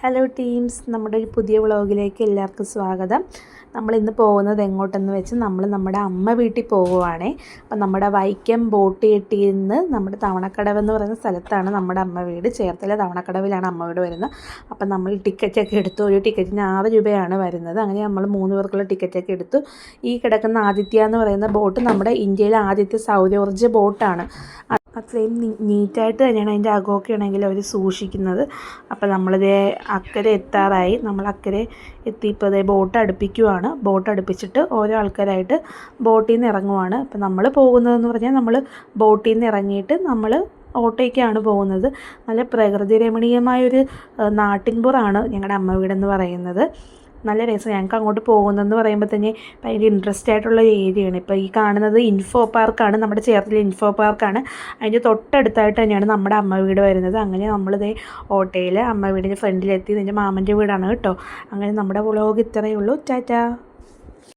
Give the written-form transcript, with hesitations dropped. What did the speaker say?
Hello teams, നമ്മുടെ ഒരു പുതിയ വ്ളോഗിലേക്ക് എല്ലാവർക്കും സ്വാഗതം. നമ്മളിന്ന് പോകുന്നത് എങ്ങോട്ടെന്ന് വെച്ച് നമ്മുടെ അമ്മ വീട്ടിൽ പോവുകയാണേ. അപ്പം നമ്മുടെ വൈക്കം ബോട്ട് ജെട്ടിയിൽ നിന്ന് നമ്മുടെ തവണക്കടവ് എന്ന് പറയുന്ന സ്ഥലത്താണ് നമ്മുടെ അമ്മ വീട്. ചേർത്തല തവണക്കടവിലാണ് അമ്മ വീട് വരുന്നത്. അപ്പം നമ്മൾ ടിക്കറ്റൊക്കെ എടുത്തു. ഒരു ടിക്കറ്റിന് 6 രൂപയാണ് വരുന്നത്. അങ്ങനെ നമ്മൾ 3 പേർക്കുള്ള ടിക്കറ്റൊക്കെ എടുത്തു. ഈ കിടക്കുന്ന ആദിത്യ എന്ന് പറയുന്ന ബോട്ട് നമ്മുടെ ഇന്ത്യയിലെ ആദ്യത്തെ സൗരോർജ്ജ ബോട്ടാണ്. അത്രയും നീറ്റായിട്ട് തന്നെയാണ് അതിൻ്റെ അകമൊക്കെ ആണെങ്കിൽ അവർ സൂക്ഷിക്കുന്നത്. അപ്പോൾ നമ്മളിതേ അക്കരെ എത്താറായി. നമ്മൾ അക്കരെ എത്തിയപ്പോൾ അതേ ബോട്ട് അടുപ്പിക്കുവാണ്. ബോട്ട് അടുപ്പിച്ചിട്ട് ഓരോ ആൾക്കാരായിട്ട് ബോട്ടിൽ നിന്ന് ഇറങ്ങുവാണ്. അപ്പോൾ നമ്മൾ പോകുന്നതെന്ന് പറഞ്ഞാൽ നമ്മൾ ബോട്ടിൽ നിന്ന് ഇറങ്ങിയിട്ട് നമ്മൾ ഓട്ടോയ്ക്കാണ് പോകുന്നത്. നല്ല പ്രകൃതി രമണീയമായൊരു നാട്ടിൻപുറമാണ് ഞങ്ങളുടെ അമ്മ വീടെന്ന് പറയുന്നത്. നല്ല രസം. ഞങ്ങൾക്ക് അങ്ങോട്ട് പോകുന്നതെന്ന് പറയുമ്പോൾ തന്നെ ഭയങ്കര ഇൻട്രസ്റ്റ് ആയിട്ടുള്ള ഏരിയയാണ്. ഇപ്പോൾ ഈ കാണുന്നത് ഇൻഫോ പാർക്കാണ്, നമ്മുടെ ചേർത്തല ഇൻഫോ പാർക്കാണ്. അതിൻ്റെ തൊട്ടടുത്തായിട്ട് തന്നെയാണ് നമ്മുടെ അമ്മ വീട് വരുന്നത്. അങ്ങനെ നമ്മളിതേ ഓട്ടോയിൽ അമ്മ വീടിൻ്റെ ഫ്രണ്ടിലെത്തി. ഇതിൻ്റെ മാമൻ്റെ വീടാണ് കേട്ടോ. അങ്ങനെ നമ്മുടെ വ്ളോഗ് ഇത്രയേ ഉള്ളൂ. ടാറ്റാ.